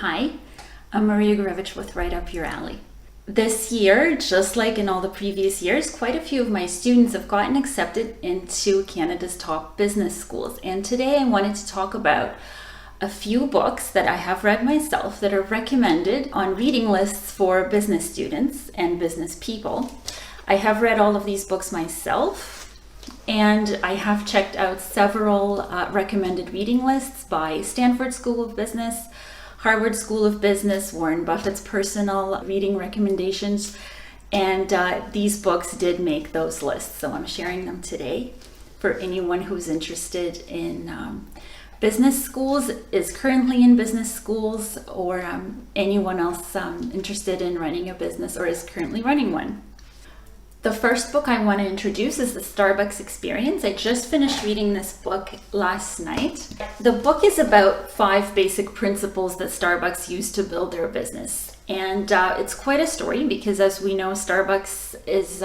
Hi, I'm Maria Gurevich with Right Up Your Alley. This year, just like in all the previous years, quite a few of my students have gotten accepted into Canada's top business schools. And today I wanted to talk about a few books that I have read myself that are recommended on reading lists for business students and business people. I have read all of these books myself, and I have checked out several recommended reading lists by Stanford School of Business, Harvard School of Business, Warren Buffett's personal reading recommendations, and these books did make those lists, so I'm sharing them today for anyone who's interested in business schools, is currently in business schools, or anyone else interested in running a business or is currently running one. The first book I want to introduce is The Starbucks Experience. I just finished reading this book last night. The book is about 5 basic principles that Starbucks use to build their business. And it's quite a story because, as we know, Starbucks is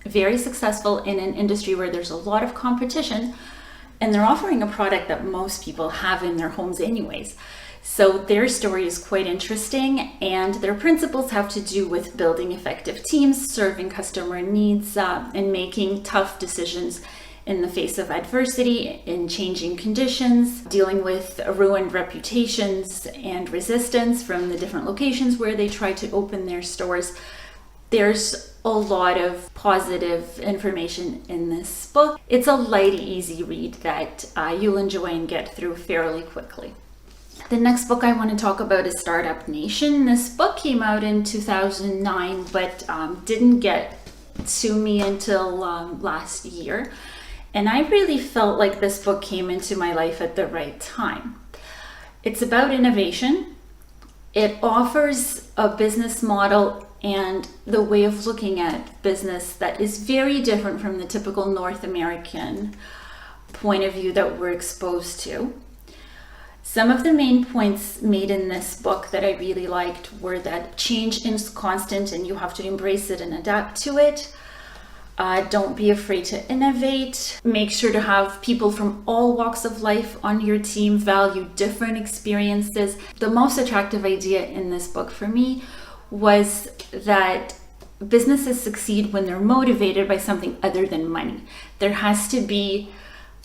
very successful in an industry where there's a lot of competition, and they're offering a product that most people have in their homes anyways. So their story is quite interesting, and their principles have to do with building effective teams, serving customer needs, and making tough decisions in the face of adversity, in changing conditions, dealing with ruined reputations and resistance from the different locations where they try to open their stores. There's a lot of positive information in this book. It's a light, easy read that you'll enjoy and get through fairly quickly. The next book I want to talk about is Startup Nation. This book came out in 2009, but didn't get to me until last year. And I really felt like this book came into my life at the right time. It's about innovation. It offers a business model and the way of looking at business that is very different from the typical North American point of view that we're exposed to. Some of the main points made in this book that I really liked were that change is constant and you have to embrace it and adapt to it. Don't be afraid to innovate. Make sure to have people from all walks of life on your team, value different experiences. The most attractive idea in this book for me was that businesses succeed when they're motivated by something other than money. There has to be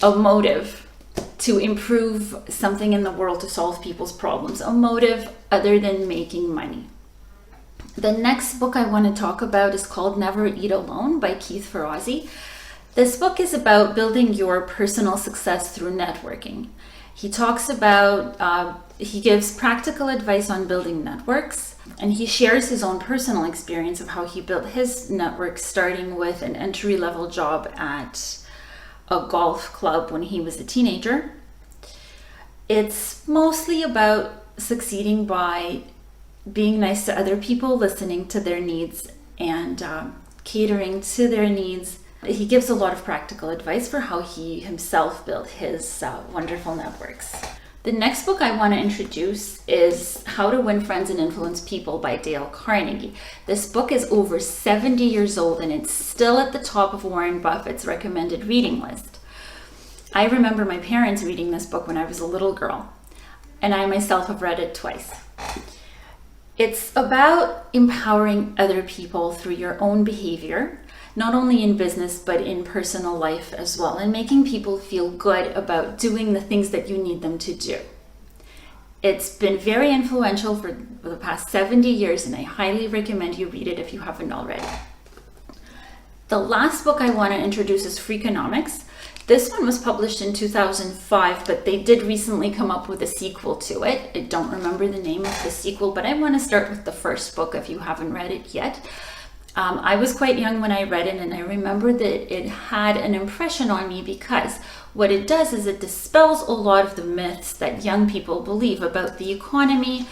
a motive to improve something in the world, to solve people's problems, a motive other than making money. The next book I want to talk about is called Never Eat Alone by Keith Ferrazzi. This book is about building your personal success through networking. He talks about, he gives practical advice on building networks, and he shares his own personal experience of how he built his network, starting with an entry-level job at a golf club when he was a teenager. It's mostly about succeeding by being nice to other people, listening to their needs, and catering to their needs. He gives a lot of practical advice for how he himself built his wonderful networks. The next book I want to introduce is How to Win Friends and Influence People by Dale Carnegie. This book is over 70 years old and it's still at the top of Warren Buffett's recommended reading list. I remember my parents reading this book when I was a little girl, and I myself have read it twice. It's about empowering other people through your own behavior, not only in business, but in personal life as well, and making people feel good about doing the things that you need them to do. It's been very influential for the past 70 years, and I highly recommend you read it if you haven't already. The last book I want to introduce is Freakonomics. This one was published in 2005, but they did recently come up with a sequel to it. I don't remember the name of the sequel, but I want to start with the first book if you haven't read it yet. I was quite young when I read it, and I remember that it had an impression on me because what it does is it dispels a lot of the myths that young people believe about the economy,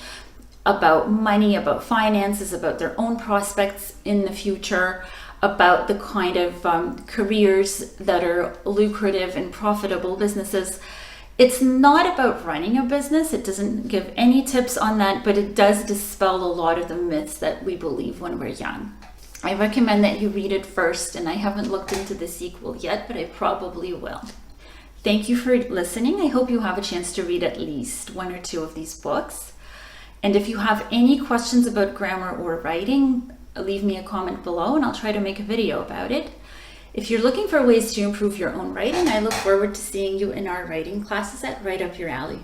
about money, about finances, about their own prospects in the future, about the kind of careers that are lucrative and profitable businesses. It's not about running a business. It doesn't give any tips on that, but it does dispel a lot of the myths that we believe when we're young. I recommend that you read it first, and I haven't looked into the sequel yet, but I probably will. Thank you for listening. I hope you have a chance to read at least one or two of these books. And if you have any questions about grammar or writing, leave me a comment below and I'll try to make a video about it. If you're looking for ways to improve your own writing, I look forward to seeing you in our writing classes at Right Up Your Alley.